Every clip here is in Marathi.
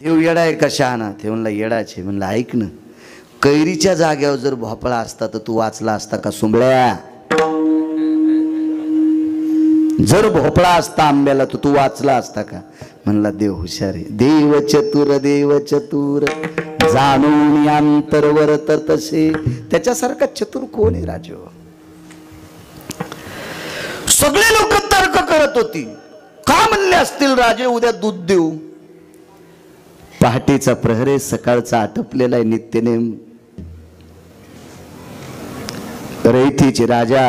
देव येडा आहे का शहाणा? ते म्हणला येडाचे. म्हणलं ऐक ना, कैरीच्या जाग्यावर जर भोपळा असता तर तू वाचला असता का सुंबळ्या? जर भोपळा असता आंब्याला तर तू वाचला असता का? म्हणला देव हुशार आहे. देव चतुर जाणून अंतरवर तर तसे. त्याच्यासारखा चतुर कोण आहे राजो? सगळे लोक तर्क करत होती. का म्हणले असतील राजे उद्या दूध देऊ? पहाटेचा प्रहरे सकाळचा आटपलेला आहे नित्यनेम. रयतीचे राजा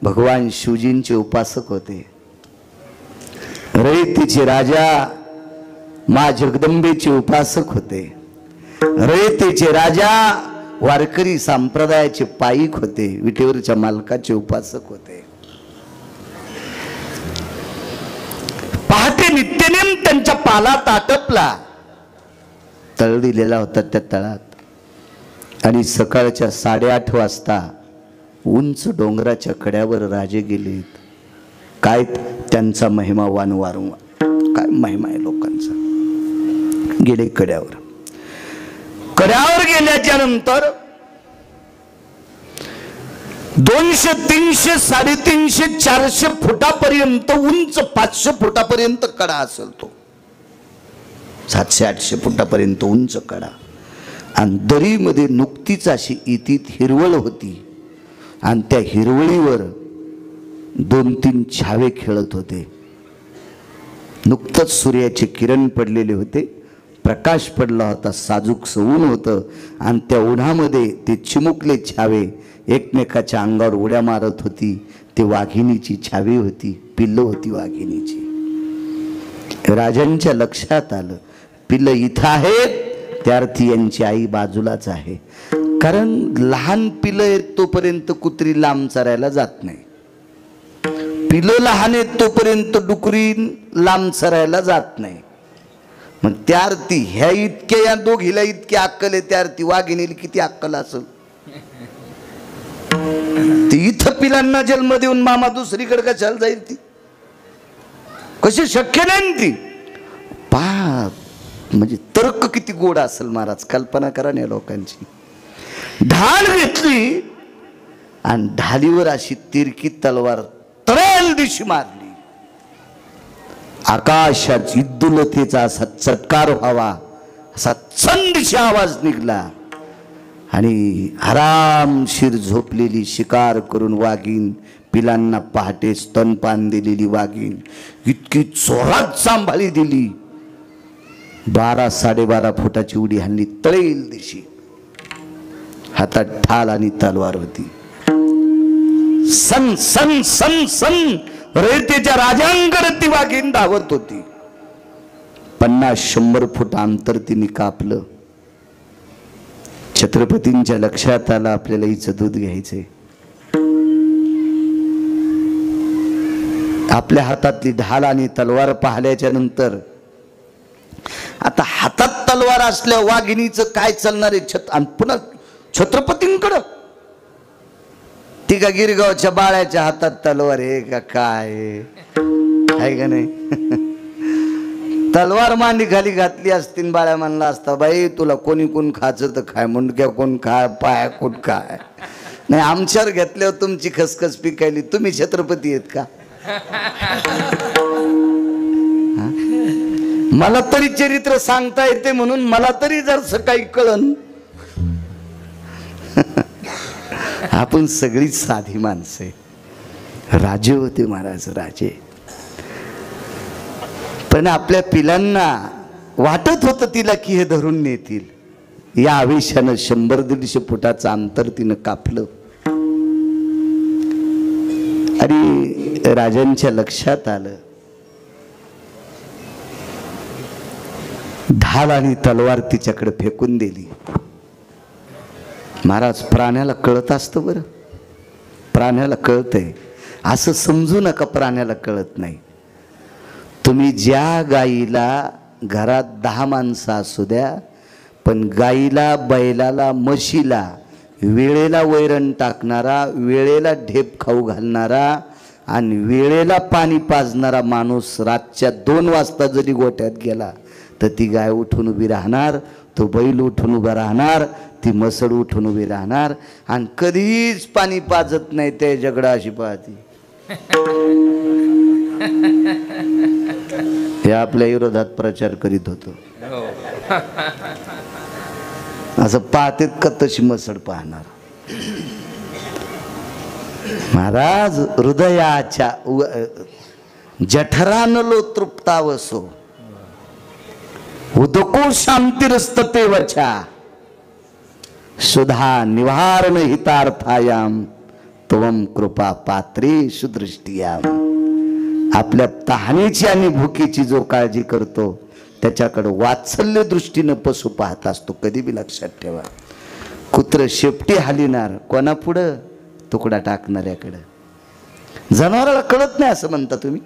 भगवान शिवजींचे उपासक होते. रयतीचे राजा माँ जगदंबेचे उपासक होते. रयतीचे राजा वारकरी संप्रदायाचे पाईक होते. विटेवरच्या मालकाचे उपासक होते. पहाटे नित्यनेम त्यांच्या पालात आटपला. तळ दिलेला होता त्या तळात. आणि सकाळच्या 8:30 वाजता उंच डोंगराच्या कड्यावर राजे गेलेत. काय त्यांचा महिमा वारंवार, काय महिमा आहे लोकांचा. गेले कड्यावर. कड्यावर गेल्याच्या नंतर 200, 300, 350, 400 फुटापर्यंत उंच, 500 फुटापर्यंत कडा असेल तो. 700, 800 फुटापर्यंत उंच कडा. आणि दरीमध्ये नुकतीच अशी इतीत हिरवळ होती. आणि त्या हिरवळीवर 2-3 छावे खेळत होते. नुकतंच सूर्याचे किरण पडलेले होते. प्रकाश पडला होता. साजूक ऊन होतं. आणि त्या उन्हामध्ये ते चिमुकले छावे एकमेकाच्या अंगावर उड्या मारत होती. ते वाघिणीची छावी होती. पिल्लं होती वाघिणीची. राजांच्या लक्षात आलं पिल्लं इथं आहेत, त्यार्थी यांची आई बाजूलाच आहे. कारण लहान पिलं आहेत तोपर्यंत कुत्री लांब चरायला जात नाही. पिलं लहान आहेत तोपर्यंत डुकरी लांब चरायला जात नाही. मग त्या अर्थी ह्या इतक्या, या दोघीला इतकी अक्कल आहे, त्या अर्थी वाघिणीला किती अक्कल असेल. ती इथं पिलांना जन्म देऊन मामा दुसरीकडे कशाला जाईल? ती कशी शक्य नाही ती. म्हणजे तर्क किती गोड असेल महाराज, कल्पना करा ना लोकांची. ढाल घेतली आणि ढालीवर अशी तिरकी तलवार तळेल दिशी मारली. आकाशात विद्युलतेचा असा चटकार व्हावा, असा चंदिशी आवाज निघला. आणि आरामशीर झोपलेली शिकार करून वाघीण, पिलांना पहाटे स्तनपान दिलेली वाघीण इतकी जोरात सांभाळी दिली. 12, 12.5 फुटाची उडी हाणली तळेल दिशी. हातात ढाल आणि तलवार होती. सन सन सन सन रयतेच्या राजांकडे ती वाघीण धावत होती. 50-100 फूट अंतर तिने कापलं. छत्रपतींच्या लक्षात आलं आपल्याला हिचं दूध घ्यायचंय. आपल्या हातातली ढाल आणि तलवार पाहिल्याच्या नंतर आता हातात तलवार असल्या वाघिणीचं काय चालणार आहे? आणि पुन्हा छत्रपतींकडं. ती का गिरगावच्या बाळ्याच्या हातात तलवार आहे का काय आहे का नाही? तलवार मांडी खाली घातली असती, बाळ्या म्हणला असता बाई तुला कोणी कोण खायचं तर खाय, मुंडक्या कोण खाय, पाया कोण काय नाही. आमच्यावर घेतल्यावर तुमची खसखस पिकायली. तुम्ही छत्रपती आहेत का? मला तरी चरित्र सांगता येते म्हणून मला तरी जर सकाळी कळन. आपण सगळीच साधी माणसे. राजे होते महाराज, राजे. पण आपल्या पिलांना वाटत होतं तिला की हे धरून नेतील. या आवेशानं 100-150 फुटाचं अंतर तिनं कापलं. आणि राजांच्या लक्षात आलं ढाल आणि तलवार तिच्याकडे फेकून दिली. महाराज प्राण्याला कळत असतं बरं. प्राण्याला कळतंय. असं समजू नका प्राण्याला कळत नाही. तुम्ही ज्या गाईला घरात 10 माणसं असू द्या, पण गाईला, बैलाला, म्हशीला वेळेला वैरण टाकणारा, वेळेला ढेप खाऊ घालणारा आणि वेळेला पाणी पाजणारा माणूस रातच्या 2 वाजता जरी गोठ्यात गेला तर ती गाय उठून उभी राहणार, तो बैल उठून उभा राहणार, ती म्हसड उठून उभी राहणार आणि कधीच पाणी पाजत नाही ते जगडा अशी पाहती. हे आपल्या विरोधात प्रचार करीत होतो. असं पाहतेत का तशी म्हसड पाहणार. महाराज हृदयाच्या जठरानलो तृप्तावसो उदको शांतिरस्तते वचा सुधा निवारण हितार्थायाम त्वम कृपा पात्रेषु दृष्टियाम. आपल्या तहानेची आणि भुकेची जो काळजी करतो त्याच्याकडे वात्सल्य दृष्टीनं पशु पाहत असतो. कधी बी लक्षात ठेवा. कुत्र शेपटी हालिनार कोणापुढं? तुकडा टाकणाऱ्याकडं. जनावराला कळत नाही असं म्हणता तुम्ही.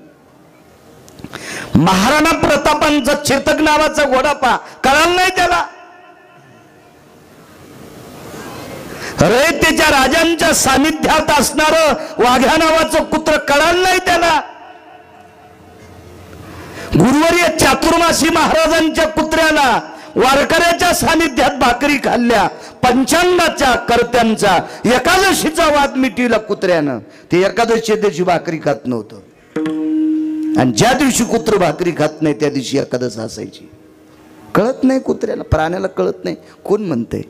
महाराणा प्रतापांचा चेतक नावाचा घोडा पहा, कळाल नाही त्याला. रयतेच्या राजांच्या सानिध्यात असणार वाघ्या नावाचं कुत्र कळाल नाही त्याला. गुरुवर्य चातुर्मासी महाराजांच्या कुत्र्याला वारकऱ्याच्या सानिध्यात भाकरी खाल्ल्या, पंचांगाच्या कर्त्यांचा एकादशीचा वाद मिटीला कुत्र्यानं. ते एकादशी दिवशी भाकरी खात नव्हतं आणि ज्या दिवशी कुत्र भाकरी खात नाही त्या दिवशी एकादश असायची. कळत नाही कुत्र्याला, प्राण्याला कळत नाही. कोण म्हणते?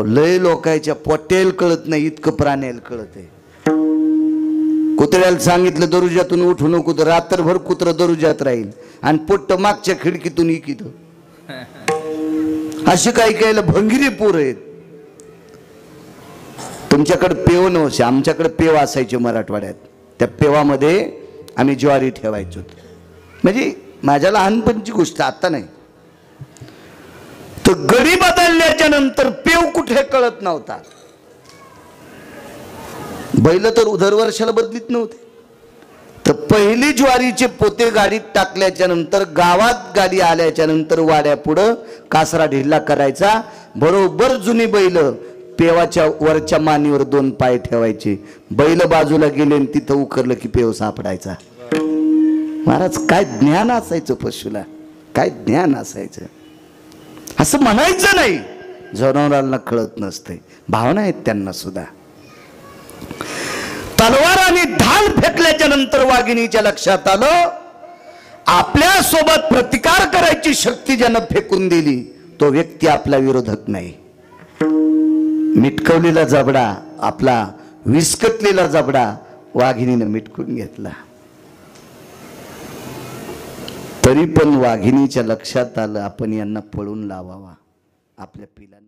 लय लोकांच्या पोट्याला कळत नाही इतकं प्राण्याला कळत आहे. कुत्र्याला सांगितलं दरुजातून उठू नको तर रात्रभर कुत्र दरुजात राहील आणि पोट्ट मागच्या खिडकीतून इकित. अशी काही काही भंगिरी पोर आहेत. तुमच्याकडे पेव नव्हते, आमच्याकडे पेव असायचे मराठवाड्यात. त्या पेवामध्ये आम्ही ज्वारी ठेवायचो. म्हणजे माझ्या लहानपणची गोष्ट, आता नाही. तर गडी बदलल्याच्या नंतर पेव कुठे कळत नव्हता. बैल तर दरवर्षाला बदलीत नव्हते. तर पहिली ज्वारीचे पोते गाडीत टाकल्याच्या नंतर गावात गाडी आल्याच्या नंतर वाड्या पुढं कासरा ढिल्ला करायचा. बरोबर जुनी बैल पेवाच्या वरच्या मानीवर दोन पाय ठेवायचे. बैल बाजूला गेले आणि तिथं उकरलं की पेव सापडायचा. महाराज काय ज्ञान असायचं पशुला, काय ज्ञान असायचं. असं म्हणायचं नाही. जनावरांना कळत नसते, भावना आहेत त्यांना सुद्धा. तलवार आणि ढाल फेकल्याच्या नंतर वाघिणीच्या लक्षात आलं आपल्या सोबत प्रतिकार करायची शक्ती ज्यानं फेकून दिली तो व्यक्ती आपला विरोधक नाही. मिटकवलेला जबडा, आपला विस्कटलेला जबडा वाघिणीनं मिटकून घेतला. तरी पण वाघिणीच्या लक्षात आलं आपण यांना पळून लावावा. आपल्या पिलांना